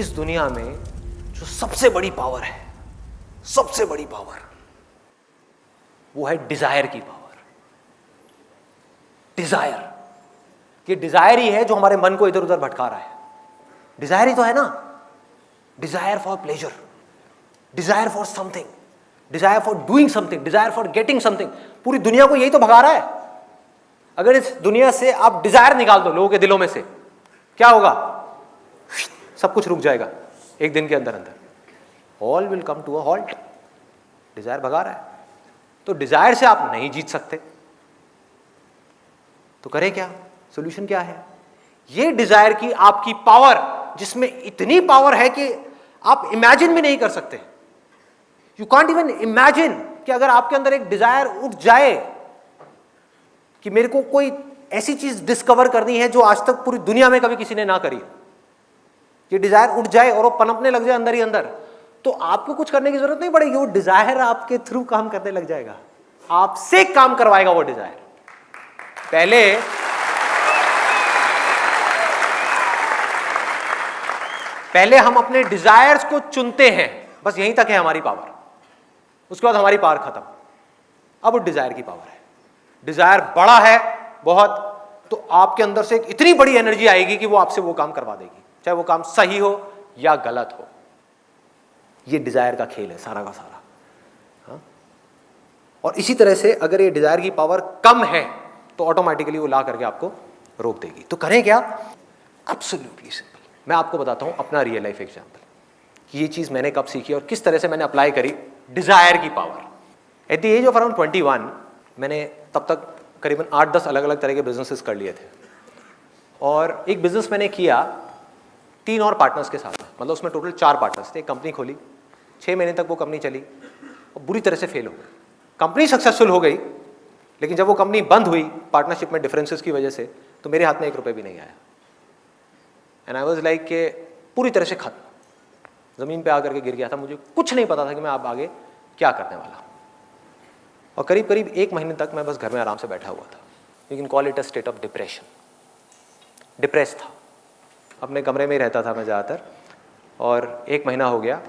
इस दुनिया में जो सबसे बड़ी पावर है, सबसे बड़ी पावर, वो है डिजायर की पावर। डिजायर, ये डिजायर ही है जो हमारे मन को इधर उधर भटका रहा है। डिजायर ही तो है ना, desire for pleasure, desire for something, desire for doing something, desire for getting something. पूरी दुनिया को यही तो भगा रहा है। अगर इस दुनिया से आप डिजायर निकाल दो लोगों के दिलों में से, क्या होगा? सब कुछ रुक जाएगा एक दिन के अंदर अंदर। All will come to a halt. Desire भगा रहा है, तो डिजायर से आप नहीं जीत सकते। तो करें क्या? सॉल्यूशन क्या है? ये डिजायर की आपकी पावर, जिसमें इतनी पावर है कि आप इमेजिन भी नहीं कर सकते। यू कांट इवन इमेजिन कि अगर आपके अंदर एक डिजायर उठ जाए कि मेरे को कोई ऐसी चीज डिस्कवर करनी है जो आज तक पूरी दुनिया में कभी किसी ने ना करी, ये डिजायर उठ जाए और वो पनपने लग जाए अंदर ही अंदर, तो आपको कुछ करने की जरूरत नहीं पड़ेगी। वो डिजायर आपके थ्रू काम करने लग जाएगा, आपसे काम करवाएगा वो डिजायर। पहले हम अपने डिजायर्स को चुनते हैं, बस यहीं तक है हमारी पावर। उसके बाद हमारी पावर खत्म। अब डिजायर की पावर है। डिजायर बड़ा है बहुत, तो आपके अंदर से एक इतनी बड़ी एनर्जी आएगी कि वो आपसे वो काम करवा देगी, चाहे वो काम सही हो या गलत हो। ये डिजायर का खेल है सारा का सारा। हाँ? और इसी तरह से अगर ये डिजायर की पावर कम है तो ऑटोमेटिकली वो ला करके आपको रोक देगी। तो करें क्या? Absolutely simple. मैं आपको बताता हूं अपना रियल लाइफ एग्जांपल कि ये चीज मैंने कब सीखी और किस तरह से मैंने अप्लाई करी डिजायर की power. At the age of around 21 मैंने तब तक करीबन 8-10 अलग अलग तरह के बिजनेसेस कर लिए थे। और एक बिजनेस मैंने किया 3 और पार्टनर्स के साथ, मतलब उसमें टोटल 4 पार्टनर्स थे। एक कंपनी खोली, 6 महीने तक वो कंपनी चली और बुरी तरह से फेल हो गई। कंपनी सक्सेसफुल हो गई, लेकिन जब वो कंपनी बंद हुई पार्टनरशिप में डिफरेंसेस की वजह से, तो मेरे हाथ में 1 रुपये भी नहीं आया। एंड आई वाज लाइक के पूरी तरह से खत्म, ज़मीन पे आकर के गिर गया था। मुझे कुछ नहीं पता था कि मैं अब आगे क्या करने वाला। और करीब करीब 1 महीने तक मैं बस घर में आराम से बैठा हुआ था। You can call it a state of depression. Depress था, अपने कमरे में ही रहता था मैं ज़्यादातर। और 1 महीना हो गया।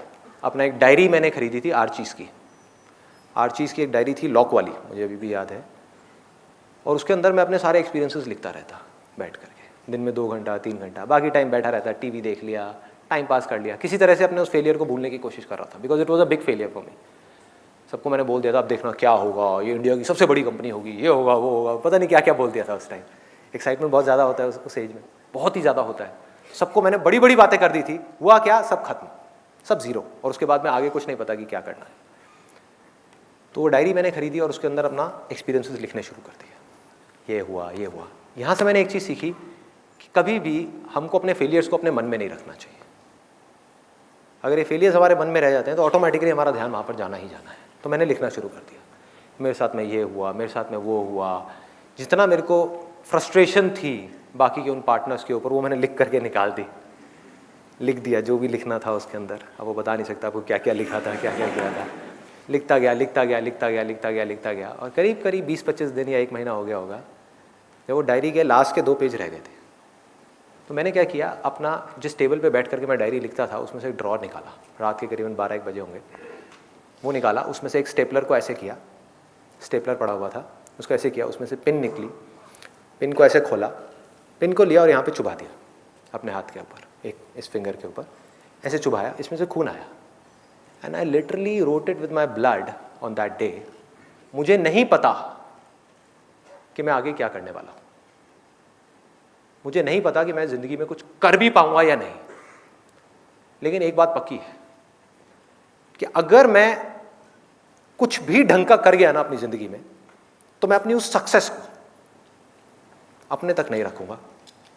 अपना एक डायरी मैंने खरीदी थी आर्चीज़ की। आर्चीज़ की एक डायरी थी, लॉक वाली, मुझे अभी भी याद है। और उसके अंदर मैं अपने सारे एक्सपीरियंसेस लिखता रहता बैठ करके। दिन में 2 घंटा 3 घंटा, बाकी टाइम बैठा रहता, टीवी देख लिया, टाइम पास कर लिया। किसी तरह से अपने उस फेलियर को भूलने की कोशिश कर रहा था, because it was a big failure for me. सबको मैंने बोल दिया था अब देखना क्या होगा, ये इंडिया की सबसे बड़ी कंपनी होगी, ये होगा वो होगा, पता नहीं क्या क्या बोल दिया था उस टाइम। एक्साइटमेंट बहुत ज़्यादा होता है उस एज में, बहुत ही ज़्यादा होता है। सबको मैंने बड़ी बड़ी बातें कर दी थी, हुआ क्या? सब खत्म, सब जीरो। और उसके बाद में आगे कुछ नहीं पता कि क्या करना है। तो वो डायरी मैंने खरीदी और उसके अंदर अपना एक्सपीरियंसेस लिखने शुरू कर दिया। ये हुआ, ये हुआ। यहाँ से मैंने एक चीज़ सीखी कि कभी भी हमको अपने फेलियर्स को अपने मन में नहीं रखना चाहिए। अगर ये फेलियर्स हमारे मन में रह जाते हैं तो ऑटोमेटिकली हमारा ध्यान वहाँ पर जाना ही जाना है। तो मैंने लिखना शुरू कर दिया, मेरे साथ में ये हुआ, मेरे साथ में वो हुआ। जितना मेरे को फ्रस्ट्रेशन थी बाकी के उन पार्टनर्स के ऊपर, वो मैंने लिख करके निकाल दी, लिख दिया जो भी लिखना था उसके अंदर। अब वो बता नहीं सकता आपको क्या क्या लिखा था, क्या क्या किया था। लिखता गया, लिखता गया, लिखता गया, लिखता गया, लिखता गया। और करीब करीब 20-25 दिन या 1 महीना हो गया होगा, जब वो डायरी के लास्ट के 2 पेज रह गए थे, तो मैंने क्या किया, अपना जिस टेबल पे बैठ करके मैं डायरी लिखता था उसमें से एक ड्रॉर निकाला, रात के करीबन 12-1 बजे होंगे। वो निकाला, उसमें से एक स्टेपलर को ऐसे किया, स्टेपलर पड़ा हुआ था, उसको ऐसे किया, उसमें से पिन निकली, पिन को ऐसे खोला, पिन को लिया और यहाँ पे चुभा दिया अपने हाथ के ऊपर, एक इस फिंगर के ऊपर ऐसे चुभाया, इसमें से खून आया। And I literally wrote it with my blood on that day. मुझे नहीं पता कि मैं आगे क्या करने वाला हूँ, मुझे नहीं पता कि मैं ज़िंदगी में कुछ कर भी पाऊंगा या नहीं। लेकिन एक बात पक्की है कि अगर मैं कुछ भी ढंग का कर गया ना अपनी ज़िंदगी में, तो मैं अपनी उस सक्सेस को अपने तक नहीं रखूंगा,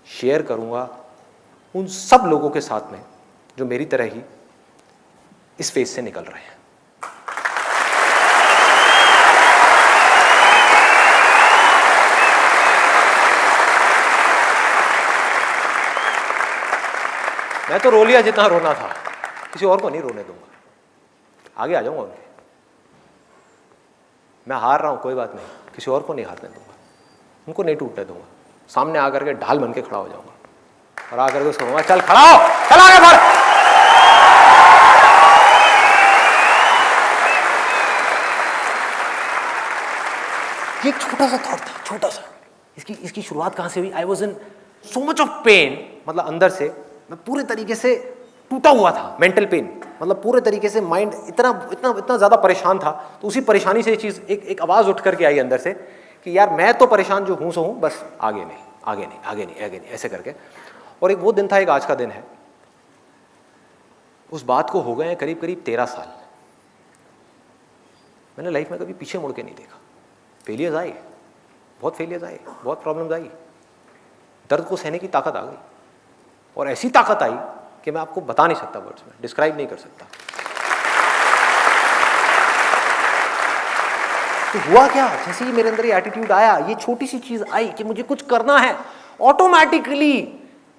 शेयर करूंगा उन सब लोगों के साथ में जो मेरी तरह ही इस फेज से निकल रहे हैं। मैं तो रो लिया जितना रोना था, किसी और को नहीं रोने दूंगा, आगे आ जाऊंगा उनके। मैं हार रहा हूं, कोई बात नहीं, किसी और को नहीं हारने दूंगा, उनको नहीं टूटने दूंगा। सामने आकर के ढाल बन के खड़ा हो जाऊंगा और आकर के उसको कहूंगा चल खड़ा हो, चल आगे बढ़। ये एक छोटा सा थॉट था, छोटा सा। इसकी शुरुआत कहाँ से हुई? I was in so much of pain, मतलब अंदर से मैं पूरे तरीके से टूटा हुआ था, मेंटल पेन, मतलब पूरे तरीके से माइंड इतना इतना इतना ज़्यादा परेशान था। तो उसी परेशानी से ये चीज़ एक आवाज़ उठ करके आई अंदर से कि यार मैं तो परेशान जो हूँ सो हूँ, बस आगे नहीं, आगे नहीं, आगे नहीं, आगे नहीं, ऐसे करके। और एक वो दिन था, एक आज का दिन है। उस बात को हो गए हैं करीब करीब 13 साल। मैंने लाइफ में कभी पीछे मुड़ के नहीं देखा। फेलियर्स आए, बहुत फेलियर्स आए, बहुत प्रॉब्लम्स आई, दर्द को सहने की ताकत आ गई, और ऐसी ताकत आई कि मैं आपको बता नहीं सकता, वर्ड्स में डिस्क्राइब नहीं कर सकता। तो हुआ क्या, जैसे ही मेरे अंदर ये एटीट्यूड आया, ये छोटी सी चीज आई कि मुझे कुछ करना है, ऑटोमेटिकली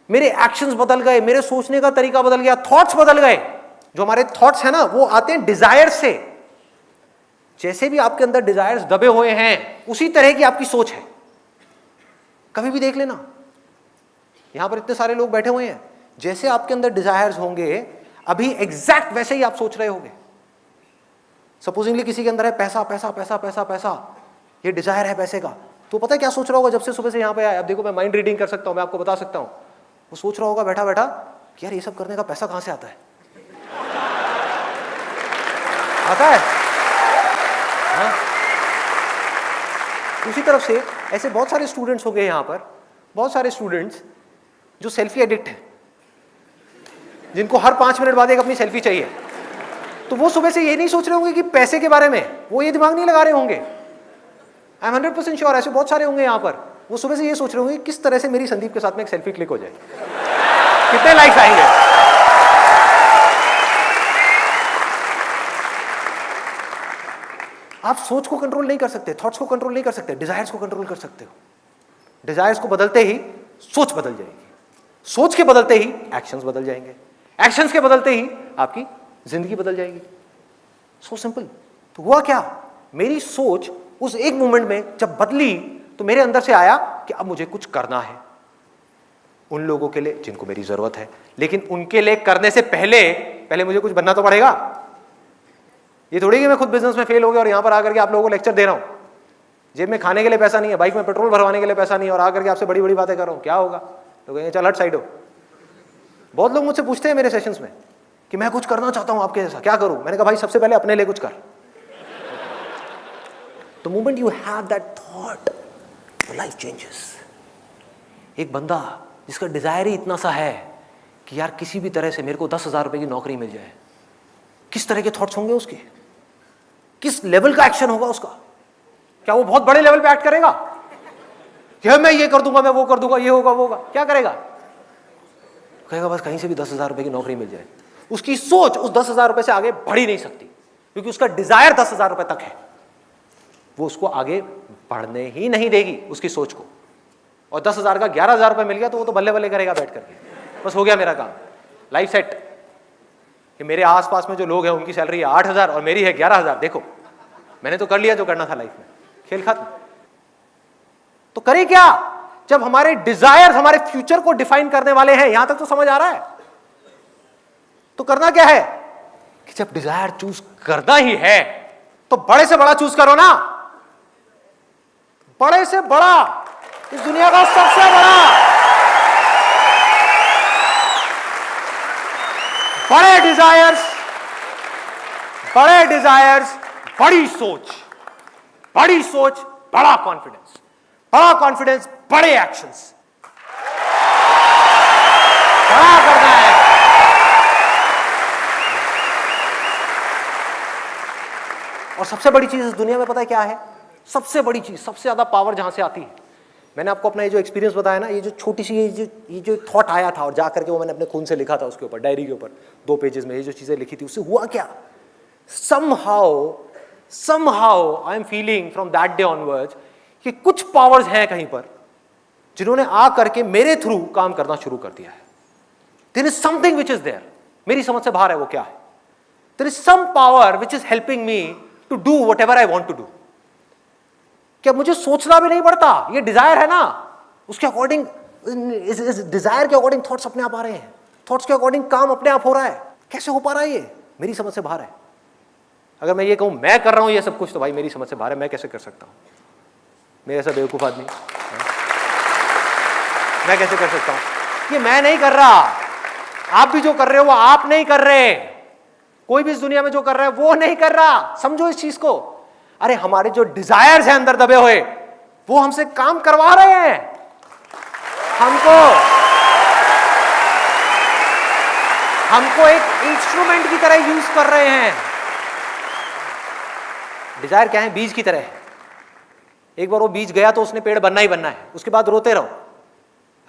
मेरे एक्शंस बदल गए, मेरे सोचने का तरीका बदल गया, थॉट्स बदल गए। जो हमारे थॉट्स है ना, वो आते हैं डिजायर से। जैसे भी आपके अंदर डिजायर्स दबे हुए हैं, उसी तरह की आपकी सोच है। कभी भी देख लेना, यहां पर इतने सारे लोग बैठे हुए हैं, जैसे आपके अंदर डिजायर्स होंगे, अभी एग्जैक्ट वैसे ही आप सोच रहे होंगे। सपोजिंगली किसी के अंदर है पैसा पैसा पैसा पैसा पैसा, ये डिजायर है पैसे का, तो पता है क्या सोच रहा होगा जब से सुबह से यहां पे आया? अब देखो, मैं माइंड रीडिंग कर सकता हूं, मैं आपको बता सकता हूं। वो सोच रहा होगा बैठा बैठा कि यार ये सब करने का पैसा कहां से आता है? आता है? हाँ? उसी तरफ से ऐसे बहुत सारे स्टूडेंट्स होंगे यहां पर, बहुत सारे स्टूडेंट्स जो सेल्फी एडिक्ट हैं, जिनको हर 5 मिनट बाद एक अपनी सेल्फी चाहिए। तो वो सुबह से ये नहीं सोच रहे होंगे कि पैसे के बारे में, वो ये दिमाग नहीं लगा रहे होंगे। आई एम 100% श्योर, ऐसे बहुत सारे होंगे यहाँ पर, वो सुबह से ये सोच रहे होंगे किस तरह से मेरी संदीप के साथ में एक सेल्फी क्लिक हो जाए, कितने लाइक्स आएंगे। आप सोच को कंट्रोल नहीं कर सकते, थॉट्स को कंट्रोल नहीं कर सकते, डिजायर्स को कंट्रोल कर सकते हो। डिजायर्स को बदलते ही सोच बदल जाएगी, सोच के बदलते ही एक्शंस बदल जाएंगे, एक्शंस के बदलते ही आपकी जिंदगी बदल जाएगी। So simple. तो हुआ क्या, मेरी सोच उस एक मोमेंट में जब बदली, तो मेरे अंदर से आया कि अब मुझे कुछ करना है उन लोगों के लिए जिनको मेरी जरूरत है, लेकिन उनके लिए करने से पहले मुझे कुछ बनना तो पड़ेगा। ये थोड़ी कि मैं खुद बिजनेस में फेल हो गया और यहां पर आकर के आप लोगों को लेक्चर दे रहा हूं। जेब में खाने के लिए पैसा नहीं है, बाइक में पेट्रोल भरवाने के लिए पैसा नहीं है, और आकर के आपसे बड़ी बड़ी बातें कर रहा हूं, क्या होगा? तो कहेंगे चल हट साइड हो। बहुत लोग मुझसे पूछते हैं मेरे सेशंस में कि मैं कुछ करना चाहता हूं आपके जैसा, क्या करूं? मैंने कहा भाई सबसे पहले अपने लिए कुछ कर। The moment you have that thought, your life changes. एक बंदा जिसका डिजायर ही इतना सा है कि यार किसी भी तरह से मेरे को 10,000 रुपए की नौकरी मिल जाए, किस तरह के थॉट्स होंगे उसके, किस लेवल का एक्शन होगा उसका? क्या वो बहुत बड़े लेवल पे एक्ट करेगा कि मैं ये कर दूंगा, मैं वो कर दूंगा, ये होगा वो होगा? क्या करेगा? कहेगा बस कहीं से भी 10,000 रुपए की नौकरी मिल जाए। उसकी सोच उस 10,000 रुपए से आगे बढ़ ही नहीं सकती, क्योंकि उसका डिजायर 10,000 रुपए तक है। वो उसको आगे बढ़ने ही नहीं देगी उसकी सोच को। और 10,000 का 11,000 रुपए मिल गया तो वो तो बल्ले बल्ले करेगा बैठ करके, बस हो गया मेरा काम, लाइफ सेट। कि मेरे आसपास में जो लोग हैं उनकी सैलरी है 8,000 और मेरी है 11,000, देखो मैंने तो कर लिया जो करना था लाइफ में, खेल खत्म। तो करें क्या जब हमारे डिजायर हमारे फ्यूचर को डिफाइन करने वाले हैं? यहां तक तो समझ आ रहा है। तो करना क्या है कि जब डिजायर चूज करना ही है तो बड़े से बड़ा चूज करो ना, बड़े से बड़ा, इस दुनिया का सबसे बड़ा। बड़े डिजायर्स, बड़ी सोच, बड़ी सोच, बड़ा कॉन्फिडेंस, बड़ा कॉन्फिडेंस, बड़े एक्शंस, बड़ा करना है। और सबसे बड़ी चीज इस दुनिया में पता है क्या है? सबसे बड़ी चीज, सबसे ज्यादा पावर जहां से आती है, मैंने आपको अपना ये जो एक्सपीरियंस बताया ना, ये जो छोटी सी ये जो थॉट आया था और जा करके वो मैंने अपने खून से लिखा था उसके ऊपर, डायरी के ऊपर 2 पेजेस में ये जो चीजें लिखी थी, उससे हुआ क्या? somehow I am feeling from that day onwards कि कुछ पावर्स हैं कहीं पर जिन्होंने आ करके मेरे थ्रू काम करना शुरू कर दिया है। There is something which is there, मेरी समझ से बाहर है। वो क्या है? There is some power which is helping me to do whatever I want to do. क्या मुझे सोचना भी नहीं पड़ता? ये डिजायर है ना, उसके अकॉर्डिंग, इस डिजायर के अकॉर्डिंग थॉट्स अपने आप आ रहे हैं, थॉट्स के अकॉर्डिंग काम अपने आप हो रहा है। कैसे हो पा रहा है ये? मेरी समझ से बाहर है। अगर मैं ये कहूं मैं कर रहा हूं ये सब कुछ, तो भाई मेरी समझ से बाहर है, मैं कैसे कर सकता हूं? मेरे ऐसा बेवकूफ आदमी, मैं कैसे कर सकता हूं? ये मैं नहीं कर रहा, आप भी जो कर रहे हो वो आप नहीं कर रहे, कोई भी इस दुनिया में जो कर रहा है वो नहीं कर रहा। समझो इस चीज को। अरे हमारे जो डिजायर्स हैं अंदर दबे हुए, वो हमसे काम करवा रहे हैं। हमको एक इंस्ट्रूमेंट की तरह यूज कर रहे हैं। डिजायर क्या है? बीज की तरह है। एक बार वो बीज गया तो उसने पेड़ बनना ही बनना है, उसके बाद रोते रहो।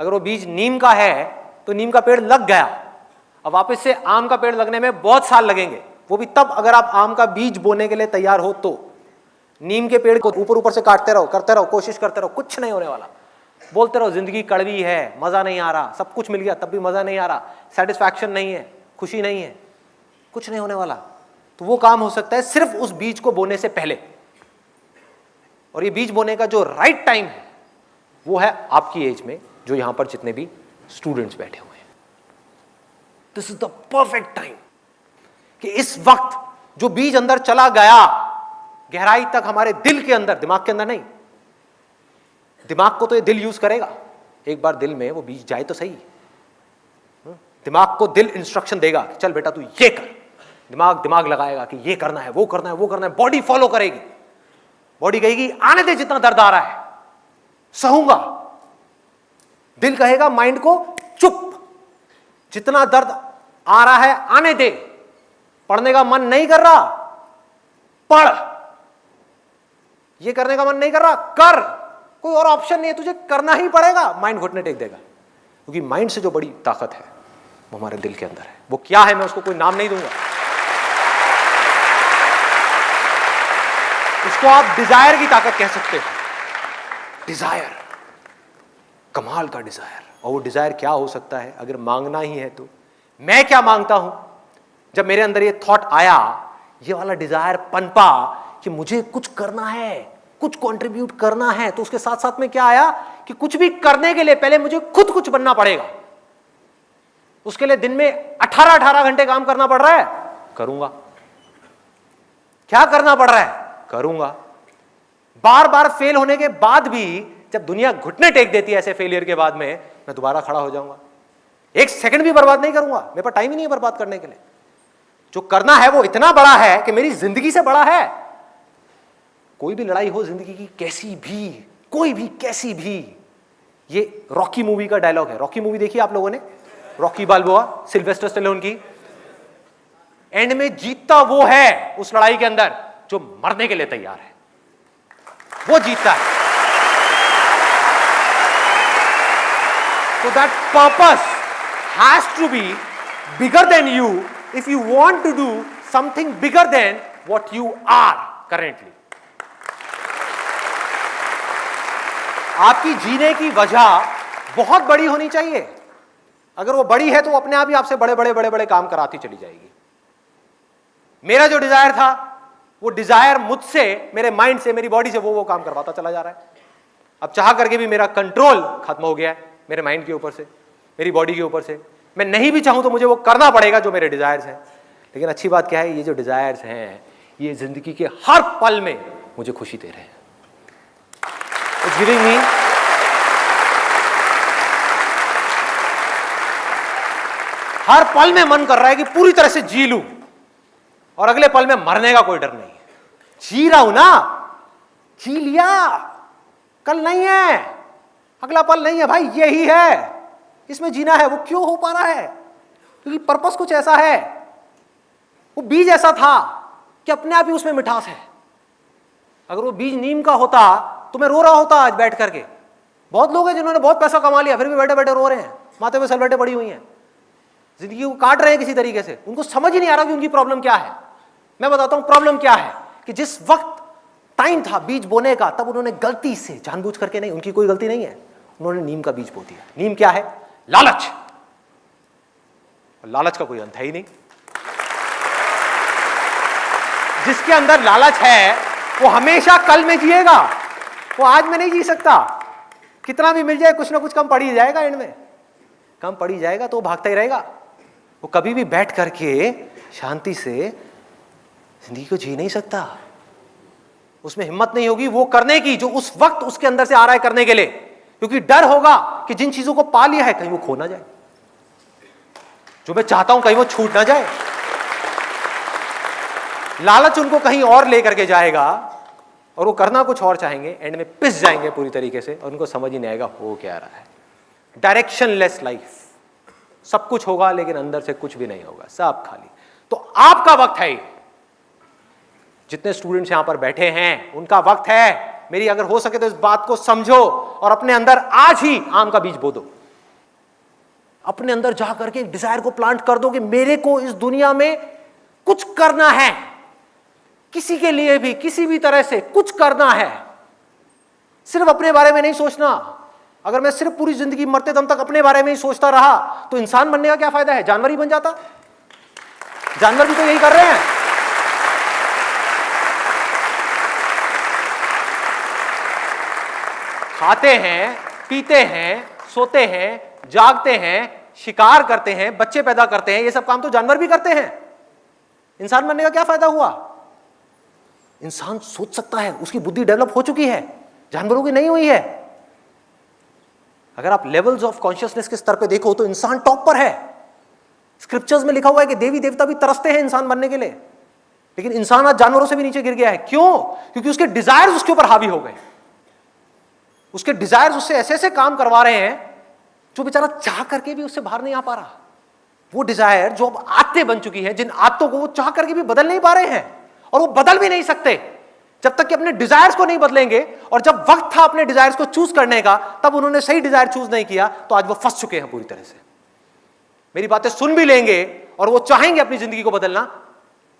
अगर वो बीज नीम का है तो नीम का पेड़ लग गया, अब वापस से आम का पेड़ लगने में बहुत साल लगेंगे, वो भी तब अगर आप आम का बीज बोने के लिए तैयार हो तो। नीम के पेड़ को ऊपर ऊपर से काटते रहो, करते रहो, कोशिश करते रहो, कुछ नहीं होने वाला। बोलते रहो जिंदगी कड़वी है, मजा नहीं आ रहा, सब कुछ मिल गया तब भी मजा नहीं आ रहा, सेटिस्फैक्शन नहीं है, खुशी नहीं है, कुछ नहीं होने वाला। तो वो काम हो सकता है सिर्फ उस बीज को बोने से पहले। और ये बीज बोने का जो राइट टाइम है वो है आपकी एज में, जो यहां पर जितने भी स्टूडेंट्स बैठे हुए हैं। This is the perfect time कि इस वक्त जो बीज अंदर चला गया गहराई तक, हमारे दिल के अंदर, दिमाग के अंदर नहीं, दिमाग को तो ये दिल यूज करेगा, एक बार दिल में वो बीज जाए तो सही। दिमाग को दिल इंस्ट्रक्शन देगा कि चल बेटा तू ये कर, दिमाग लगाएगा कि ये करना है, वो करना है, वो करना है, बॉडी फॉलो करेगी। बॉडी कहेगी आने दे जितना दर्द आ रहा है, सहूंगा। दिल कहेगा माइंड को चुप, जितना दर्द आ रहा है आने दे, पढ़ने का मन नहीं कर रहा पढ़, ये करने का मन नहीं कर रहा कर, कोई और ऑप्शन नहीं है, तुझे करना ही पड़ेगा। माइंड घुटने टेक देगा, क्योंकि माइंड से जो बड़ी ताकत है वो हमारे दिल के अंदर है। वो क्या है मैं उसको कोई नाम नहीं दूंगा, उसको आप डिजायर की ताकत कह सकते हो। डिजायर, कमाल का डिजायर। और वो डिजायर क्या हो सकता है अगर मांगना ही है तो? मैं क्या मांगता हूं? जब मेरे अंदर ये थॉट आया, ये वाला डिजायर पनपा कि मुझे कुछ करना है, कुछ कंट्रीब्यूट करना है, तो उसके साथ साथ में क्या आया कि कुछ भी करने के लिए पहले मुझे खुद कुछ बनना पड़ेगा। उसके लिए दिन में 18 घंटे काम करना पड़ रहा है, करूंगा। क्या करना पड़ रहा है? करूंगा। बार बार फेल होने के बाद भी जब दुनिया घुटने टेक देती है ऐसे फेलियर के बाद में, मैं दोबारा खड़ा हो जाऊंगा। एक सेकंड भी बर्बाद नहीं करूंगा, मेरे पास टाइम ही नहीं है बर्बाद करने के लिए। जो करना है वो इतना बड़ा है कि मेरी जिंदगी से बड़ा है। कोई भी लड़ाई हो जिंदगी की, कैसी भी, कोई भी, कैसी भी, ये रॉकी मूवी का डायलॉग है। रॉकी मूवी देखी आप लोगों ने? रॉकी बाल्बोआ, सिल्वेस्टर स्टैलोन की। एंड में जीतता वो है उस लड़ाई के अंदर जो मरने के लिए तैयार है, वो जीतता है। So that purpose has to be bigger than you if you want to do something bigger than what you are currently. आपकी जीने की वजह बहुत बड़ी होनी चाहिए। अगर वो बड़ी है तो अपने आप ही आपसे बड़े बड़े बड़े बड़े काम कराती चली जाएगी। मेरा जो डिजायर था, वो डिजायर मुझसे, मेरे माइंड से, मेरी बॉडी से वो काम करवाता चला जा रहा है। अब चाह करके भी मेरा कंट्रोल खत्म हो गया है मेरे माइंड के ऊपर से, मेरी बॉडी के ऊपर से। मैं नहीं भी चाहूं तो मुझे वो करना पड़ेगा जो मेरे डिजायर्स हैं। लेकिन अच्छी बात क्या है, ये जो डिजायर्स हैं ये जिंदगी के हर पल में मुझे खुशी दे रहे हैं। It's giving me हर पल में मन कर रहा है कि पूरी तरह से जी लूं और अगले पल में मरने का कोई डर नहीं है। जी रहा हूं ना, जी लिया, कल नहीं है, अगला पल नहीं है भाई, यही है, इसमें जीना है। वो क्यों हो पा रहा है? क्योंकि पर्पस कुछ ऐसा है, वो बीज ऐसा था कि अपने आप ही उसमें मिठास है। अगर वो बीज नीम का होता तो मैं रो रहा होता आज बैठ करके। बहुत लोग हैं जिन्होंने बहुत पैसा कमा लिया फिर भी बैठे बैठे रो रहे हैं, माथे पे सलवटें पड़ी हुई हैं, जिंदगी को काट रहे हैं किसी तरीके से। उनको समझ ही नहीं आ रहा कि उनकी प्रॉब्लम क्या है। मैं बताता हूं प्रॉब्लम क्या है, कि जिस वक्त टाइम था बीज बोने का, तब उन्होंने गलती से, जानबूझ करके नहीं, उनकी कोई गलती नहीं है, उन्होंने नीम का बीज बो दिया। नीम क्या है? लालच। लालच का कोई अंत है ही नहीं। जिसके अंदर लालच है वो हमेशा कल में जिएगा, वो आज में नहीं जी सकता। कितना भी मिल जाए कुछ ना कुछ कम पड़ ही जाएगा, एंड में कम पड़ ही जाएगा, तो वो भागता ही रहेगा। वो कभी भी बैठ करके शांति से जिंदगी को जी नहीं सकता। उसमें हिम्मत नहीं होगी वो करने की जो उस वक्त उसके अंदर से आ रहा है करने के लिए, क्योंकि डर होगा कि जिन चीजों को पा लिया है कहीं वो खो ना जाए, जो मैं चाहता हूं कहीं वो छूट ना जाए। लालच उनको कहीं और लेकर के जाएगा और वो करना कुछ और चाहेंगे, एंड में पिस जाएंगे पूरी तरीके से और उनको समझ ही नहीं आएगा हो क्या रहा है। डायरेक्शनलेस लाइफ, सब कुछ होगा लेकिन अंदर से कुछ भी नहीं होगा, सब खाली। तो आपका वक्त है, जितने स्टूडेंट्स यहां पर बैठे हैं उनका वक्त है। मेरी अगर हो सके तो इस बात को समझो और अपने अंदर आज ही आम का बीज बो दो। अपने अंदर जा करके डिजायर को प्लांट कर दो कि मेरे को इस दुनिया में कुछ करना है, किसी के लिए भी किसी भी तरह से कुछ करना है। सिर्फ अपने बारे में नहीं सोचना। अगर मैं सिर्फ पूरी जिंदगी मरते दम तक अपने बारे में ही सोचता रहा तो इंसान बनने का क्या फायदा है, जानवर ही बन जाता। जानवर भी तो यही कर रहे हैं। खाते हैं, पीते हैं, सोते हैं, जागते हैं, शिकार करते हैं, बच्चे पैदा करते हैं, ये सब काम तो जानवर भी करते हैं। इंसान बनने का क्या फायदा हुआ? इंसान सोच सकता है, उसकी बुद्धि डेवलप हो चुकी है, जानवरों की नहीं हुई है। अगर आप लेवल्स ऑफ कॉन्शियसनेस के स्तर पे देखो तो इंसान टॉप पर है। स्क्रिप्चर्स में लिखा हुआ है कि देवी देवता भी तरसते हैं इंसान बनने के लिए, लेकिन इंसान आज जानवरों से भी नीचे गिर गया है। क्यों? क्योंकि उसके डिजायर्स उसके ऊपर हावी हो गए। उसके डिजायर्स उससे ऐसे ऐसे काम करवा रहे हैं जो बेचारा चाह करके भी उससे बाहर नहीं आ पा रहा। वो डिजायर जो अब आदतें बन चुकी हैं, जिन आदतों को वो चाह करके भी बदल नहीं पा रहे हैं, और वो बदल भी नहीं सकते जब तक कि अपने डिजायर्स को नहीं बदलेंगे। और जब वक्त था अपने डिजायर्स को चूज करने का, तब उन्होंने सही डिजायर चूज नहीं किया, तो आज वो फंस चुके हैं पूरी तरह से। मेरी बातें सुन भी लेंगे और वो चाहेंगे अपनी जिंदगी को बदलना,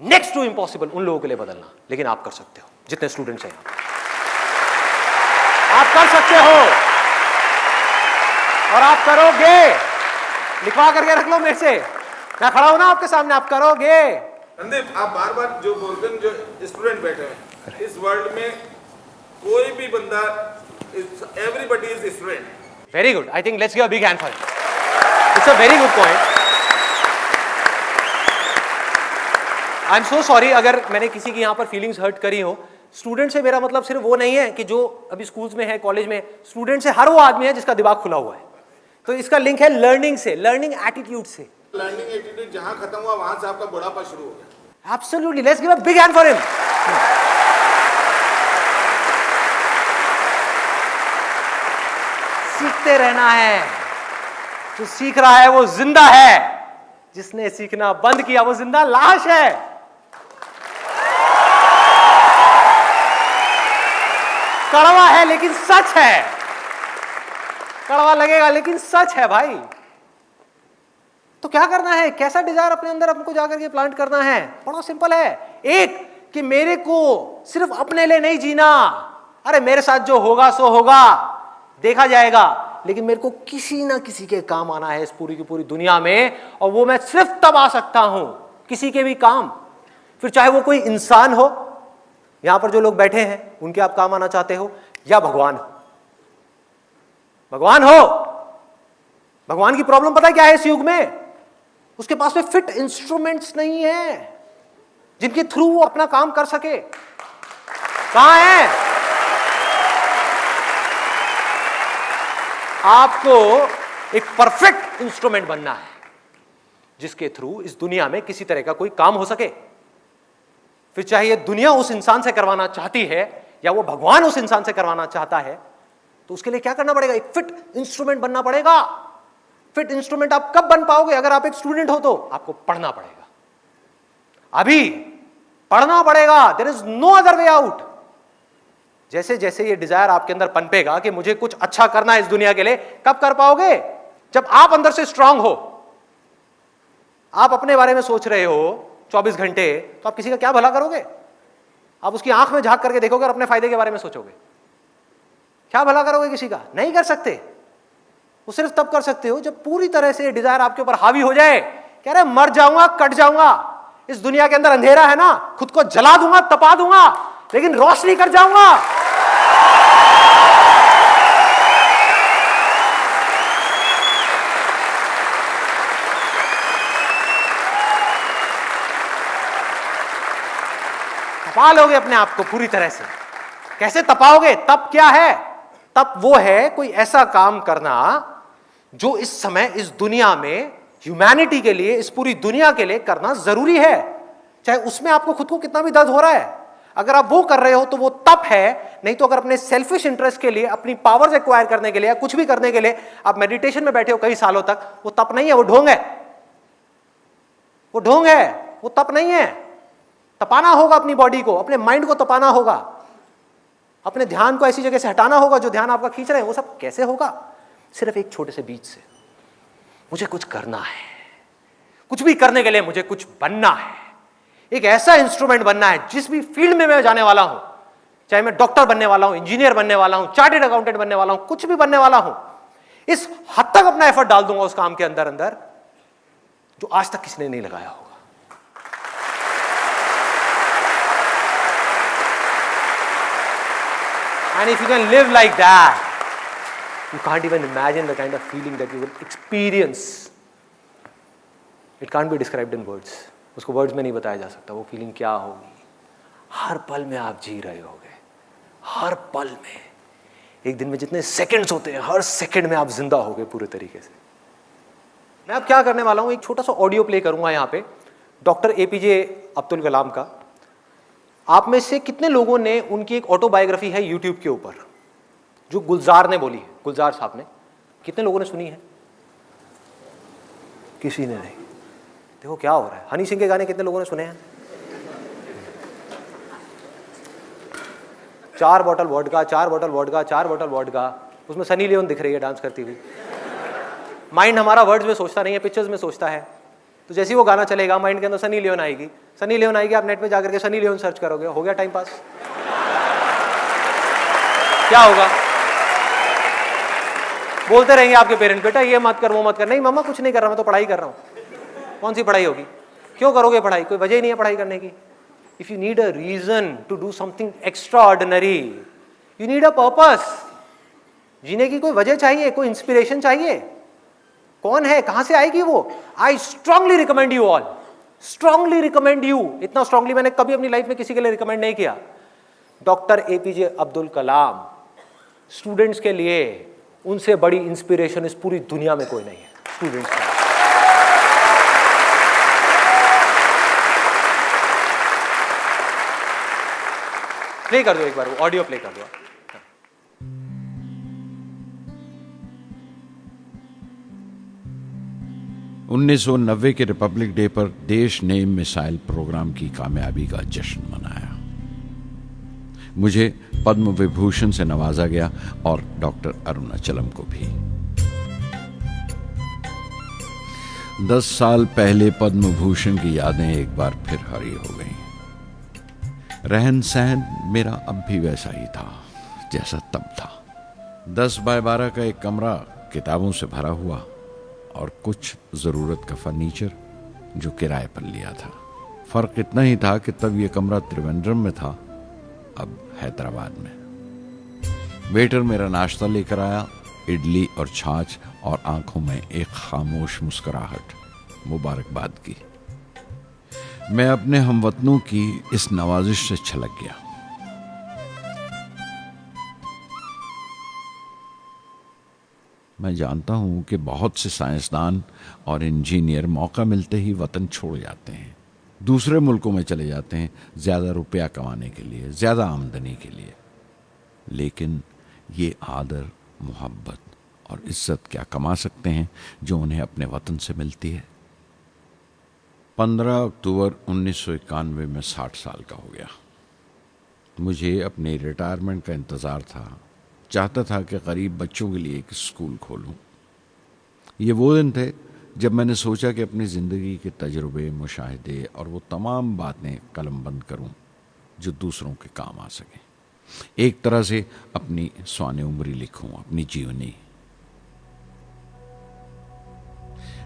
नेक्स्ट टू इम्पॉसिबल उन लोगों के लिए बदलना। लेकिन आप कर सकते हो, जितने स्टूडेंट्स हैं आप कर सकते हो और आप करोगे। लिखवा करके रख लो मेरे से, मैं खड़ा हूं ना आपके सामने, आप करोगे। संदीप, आप बार बार जो बोलते हैं, जो स्टूडेंट बैठे हैं इस वर्ल्ड में, कोई भी बंदा, everybody is student. Very good, I think let's give a big hand for it. It's a very good point. I am so sorry अगर मैंने किसी की यहां पर फीलिंग्स हर्ट करी हो। स्टूडेंट से मेरा मतलब सिर्फ वो नहीं है कि जो अभी स्कूल्स में है, कॉलेज में। स्टूडेंट से हर वो आदमी है जिसका दिमाग खुला हुआ है। तो इसका लिंक है लर्निंग से, लर्निंग एटीट्यूड से। लर्निंग एटीट्यूड जहां खत्म हुआ वहां से आपका बुढ़ापा शुरू हो गया। Absolutely, let's give a big hand for him. सीखते रहना है। जो सीख रहा है वो जिंदा है, जिसने सीखना बंद किया वो जिंदा लाश है। कड़वा है लेकिन सच है, कड़वा लगेगा लेकिन सच है भाई। तो क्या करना है, कैसा डिजायर अपने अंदर हमको जाकर के प्लांट करना है? बड़ा सिंपल है। एक, कि मेरे को सिर्फ अपने लिए नहीं जीना। अरे मेरे साथ जो होगा सो होगा, देखा जाएगा, लेकिन मेरे को किसी ना किसी के काम आना है इस पूरी की पूरी दुनिया में। और वो मैं सिर्फ तब आ सकता हूं किसी के भी काम, फिर चाहे वो कोई इंसान हो, यहां पर जो लोग बैठे हैं उनके आप काम आना चाहते हो, या भगवान हो। भगवान हो, भगवान की प्रॉब्लम पता है क्या है इस युग में? उसके पास में फिट इंस्ट्रूमेंट्स नहीं है जिनके थ्रू वो अपना काम कर सके। कहां है? आपको एक परफेक्ट इंस्ट्रूमेंट बनना है जिसके थ्रू इस दुनिया में किसी तरह का कोई काम हो सके। फिर चाहे ये दुनिया उस इंसान से करवाना चाहती है या वो भगवान उस इंसान से करवाना चाहता है, तो उसके लिए क्या करना पड़ेगा? एक फिट इंस्ट्रूमेंट बनना पड़ेगा। फिट इंस्ट्रूमेंट आप कब बन पाओगे? अगर आप एक स्टूडेंट हो तो आपको पढ़ना पड़ेगा, अभी पढ़ना पड़ेगा। There is no other way out. जैसे जैसे ये डिजायर आपके अंदर पनपेगा कि मुझे कुछ अच्छा करना है इस दुनिया के लिए, कब कर पाओगे? जब आप अंदर से स्ट्रांग हो। आप अपने बारे में सोच रहे हो 24 घंटे, तो आप किसी का क्या भला करोगे? आप उसकी आंख में झांक करके देखोगे और अपने फायदे के बारे में सोचोगे, क्या भला करोगे किसी का? नहीं कर सकते। वो सिर्फ तब कर सकते हो जब पूरी तरह से डिजायर आपके ऊपर हावी हो जाए। कह रहे मर जाऊंगा, कट जाऊंगा, इस दुनिया के अंदर अंधेरा है ना, खुद को जला दूंगा, तपा दूंगा, लेकिन रोशनी कर जाऊंगा। तपा लोगे अपने आप को पूरी तरह से। कैसे तपाओगे? तप क्या है? तप वो है कोई ऐसा काम करना जो इस समय इस दुनिया में ह्यूमैनिटी के लिए, इस पूरी दुनिया के लिए करना जरूरी है, चाहे उसमें आपको खुद को कितना भी दर्द हो रहा है। अगर आप वो कर रहे हो तो वो तप है। नहीं तो अगर अपने सेल्फिश इंटरेस्ट के लिए, अपनी पावर्स एक्वायर करने के लिए, कुछ भी करने के लिए आप मेडिटेशन में बैठे हो कई सालों तक, वो तप नहीं है, वो ढोंग है। वो ढोंग है, वो तप नहीं है। तपाना होगा अपनी बॉडी को, अपने माइंड को तपाना होगा, अपने ध्यान को ऐसी जगह से हटाना होगा जो ध्यान आपका खींच रहे हैं। वो सब कैसे होगा? सिर्फ एक छोटे से बीज से। मुझे कुछ करना है, कुछ भी करने के लिए मुझे कुछ बनना है, एक ऐसा इंस्ट्रूमेंट बनना है जिस भी फील्ड में मैं जाने वाला हूं, चाहे मैं डॉक्टर बनने वाला हूं, इंजीनियर बनने वाला हूं, चार्टेड अकाउंटेंट बनने वाला हूं, कुछ भी बनने वाला हूं, इस हद तक अपना एफर्ट डाल दूंगा उस काम के अंदर अंदर जो आज तक किसी ने नहीं लगाया होगा। And if you can live like that, you can't even imagine the kind of feeling that you will experience. It can't be described in words. उसको वर्ड्स में नहीं बताया जा सकता वो फीलिंग क्या होगी। हर पल में आप जी रहे होगे, हर पल में। एक दिन में जितने सेकंड्स होते हैं, हर सेकंड में आप जिंदा होगे पूरे तरीके से। मैं अब क्या करने वाला हूं, एक छोटा सा ऑडियो प्ले करूंगा यहाँ पे डॉक्टर एपीजे अब्दुल कलाम का। आप में से कितने लोगों ने, उनकी एक ऑटोबायोग्राफी है यूट्यूब के ऊपर जो गुलजार ने बोली है, गुलजार साहब ने, कितने लोगों ने सुनी है? किसी ने नहीं। देखो क्या हो रहा है। हनी सिंह के गाने कितने लोगों ने सुने हैं? 4 bottle vodka, 4 bottle vodka, 4 bottle vodka. उसमें सनी लियोन दिख रही है डांस करती हुई। माइंड हमारा वर्ड्स में सोचता नहीं है, पिक्चर्स में सोचता है। तो जैसे ही वो गाना चलेगा माइंड के अंदर सनी लियोन आएगी। सनी लियोन आएगी, आप नेट पे जाकर के सनी लियोन सर्च करोगे, हो गया टाइम पास। क्या होगा? बोलते रहेंगे आपके पेरेंट्स, बेटा ये मत कर, वो मत कर। नहीं मम्मा कुछ नहीं कर रहा, मैं तो पढ़ाई कर रहा हूँ। कौन सी पढ़ाई होगी? क्यों करोगे पढ़ाई? कोई वजह ही नहीं है पढ़ाई करने की। If you need a reason to do something extraordinary, you need a purpose. जीने की कोई वजह चाहिए, कोई इंस्पिरेशन चाहिए। कौन है, कहां से आएगी वो? I strongly recommend you all, strongly recommend you. इतना स्ट्रांगली मैंने कभी अपनी लाइफ में किसी के लिए रिकमेंड नहीं किया। Doctor APJ Abdul Kalam. Students के लिए उनसे बड़ी इंस्पिरेशन इस पूरी दुनिया में कोई नहीं है। स्टूडेंट्स का प्ले कर दो एक बार, वो ऑडियो प्ले कर दो। 1990 के रिपब्लिक डे पर देश ने मिसाइल प्रोग्राम की कामयाबी का जश्न मनाया। मुझे पद्म विभूषण से नवाजा गया और डॉक्टर अरुणाचलम को भी। 10 साल पहले पद्म भूषण की यादें एक बार फिर हरी हो गईं। रहन सहन मेरा अब भी वैसा ही था जैसा तब था। 10 बाय 12 का एक कमरा किताबों से भरा हुआ और कुछ जरूरत का फर्नीचर जो किराए पर लिया था। फर्क इतना ही था कि तब यह कमरा त्रिवेंद्रम में था, अब हैदराबाद में। वेटर मेरा नाश्ता लेकर आया, इडली और छाछ, और आंखों में एक खामोश मुस्कुराहट मुबारकबाद की। मैं अपने हमवतनों की इस नवाजिश से छलक गया। मैं जानता हूं कि बहुत से साइंसदान और इंजीनियर मौका मिलते ही वतन छोड़ जाते हैं, दूसरे मुल्कों में चले जाते हैं ज्यादा रुपया कमाने के लिए, ज्यादा आमदनी के लिए। लेकिन ये आदर, मोहब्बत और इज्जत क्या कमा सकते हैं जो उन्हें अपने वतन से मिलती है। 15 अक्टूबर 1991 में 60 साल का हो गया। मुझे अपने रिटायरमेंट का इंतज़ार था। चाहता था कि गरीब बच्चों के लिए एक स्कूल खोलूं। ये वो दिन थे जब मैंने सोचा कि अपनी ज़िंदगी के तजुर्बे, मुशाहिदे और वो तमाम बातें कलमबंद करूं जो दूसरों के काम आ सकें। एक तरह से अपनी स्वाने उम्री लिखूं, अपनी जीवनी।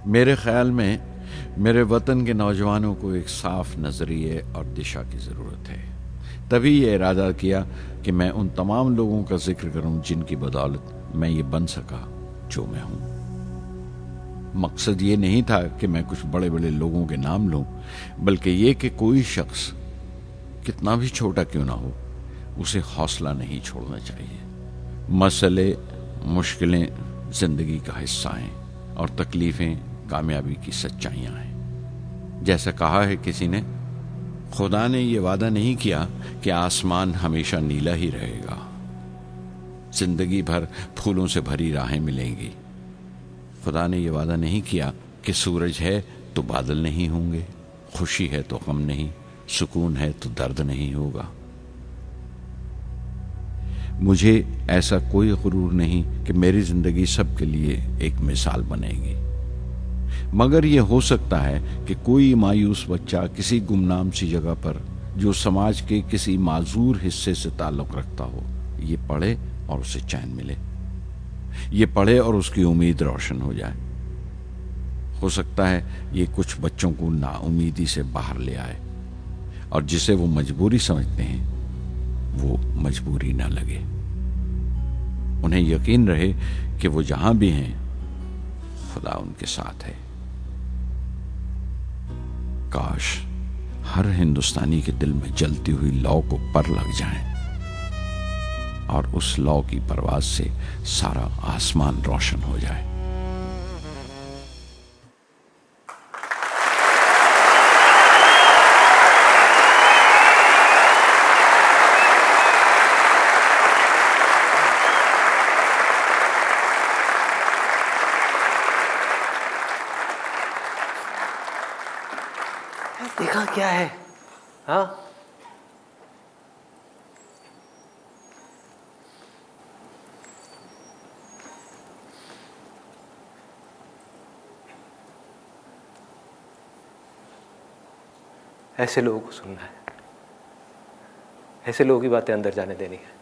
मेरे ख्याल में मेरे वतन के नौजवानों को एक साफ नज़रिए और दिशा की ज़रूरत है। तभी ये इरादा किया कि मैं उन तमाम लोगों का जिक्र करूं जिनकी बदौलत मैं ये बन सका जो मैं हूं। मकसद ये नहीं था कि मैं कुछ बड़े बड़े लोगों के नाम लूं, बल्कि ये कि कोई शख्स कितना भी छोटा क्यों ना हो, उसे हौसला नहीं छोड़ना चाहिए। मसले, मुश्किलें जिंदगी का हिस्सा हैं और तकलीफें कामयाबी की सच्चाइयां हैं। जैसा कहा है किसी ने, खुदा ने यह वादा नहीं किया कि आसमान हमेशा नीला ही रहेगा, जिंदगी भर फूलों से भरी राहें मिलेंगी। खुदा ने यह वादा नहीं किया कि सूरज है तो बादल नहीं होंगे, खुशी है तो गम नहीं, सुकून है तो दर्द नहीं होगा। मुझे ऐसा कोई गुरूर नहीं कि मेरी जिंदगी सबके लिए एक मिसाल बनेगी, मगर यह हो सकता है कि कोई मायूस बच्चा किसी गुमनाम सी जगह पर, जो समाज के किसी माजूर हिस्से से ताल्लुक रखता हो, ये पढ़े और उसे चैन मिले, ये पढ़े और उसकी उम्मीद रोशन हो जाए। हो सकता है ये कुछ बच्चों को नाउमीदी से बाहर ले आए और जिसे वो मजबूरी समझते हैं वो मजबूरी ना लगे। उन्हें यकीन रहे कि वो जहां भी हैं खुदा उनके साथ है। काश हर हिंदुस्तानी के दिल में जलती हुई लौ को पर लग जाए और उस लौ की परवाज से सारा आसमान रोशन हो जाए। देखा क्या है? हाँ, ऐसे लोगों को सुनना है, ऐसे लोगों की बातें अंदर जाने देनी है।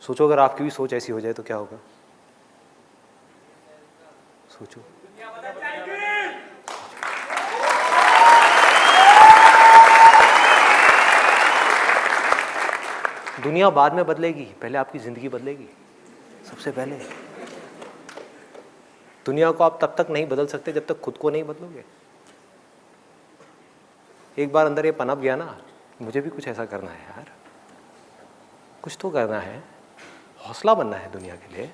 सोचो अगर आपकी भी सोच ऐसी हो जाए तो क्या होगा? सोचो। दुनिया बाद में बदलेगी, पहले आपकी जिंदगी बदलेगी। सबसे पहले दुनिया को आप तब तक नहीं बदल सकते जब तक खुद को नहीं बदलोगे। एक बार अंदर ये पनप गया ना, मुझे भी कुछ ऐसा करना है यार, कुछ तो करना है, हौसला बनना है दुनिया के लिए।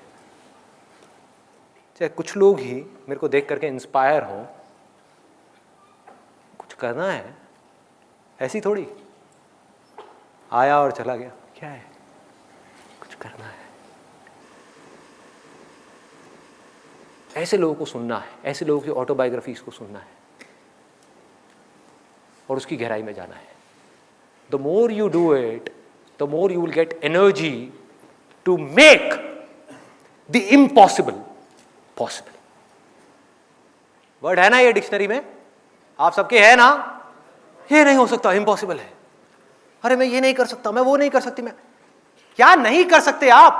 चाहे कुछ लोग ही मेरे को देख करके इंस्पायर हों, कुछ करना है। ऐसी थोड़ी आया और चला गया, क्या है? कुछ करना है। ऐसे लोगों को सुनना है, ऐसे लोगों की ऑटोबायोग्राफीज को सुनना है और उसकी गहराई में जाना है। The more you do it, the more you will get energy to make the impossible possible. Word है ना ये डिक्शनरी में, आप सबके है ना? ये नहीं हो सकता, इम्पॉसिबल है। अरे मैं ये नहीं कर सकता, मैं वो नहीं कर सकती। मैं क्या नहीं कर सकते आप?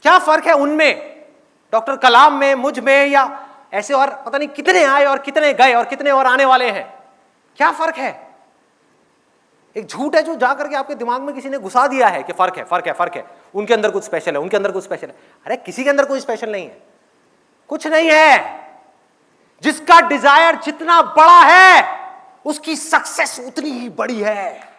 क्या फर्क है उनमें, डॉक्टर कलाम में, मुझ में, या ऐसे और पता नहीं कितने आए और कितने गए और कितने और आने वाले हैं? क्या फर्क है? एक झूठ है जो जा करके आपके दिमाग में किसी ने घुसा दिया है कि फर्क है, फर्क है, फर्क है, उनके अंदर कुछ स्पेशल है, उनके अंदर कुछ स्पेशल है। अरे किसी के अंदर कोई स्पेशल नहीं है, कुछ नहीं है। जिसका डिजायर जितना बड़ा है उसकी सक्सेस उतनी ही बड़ी है।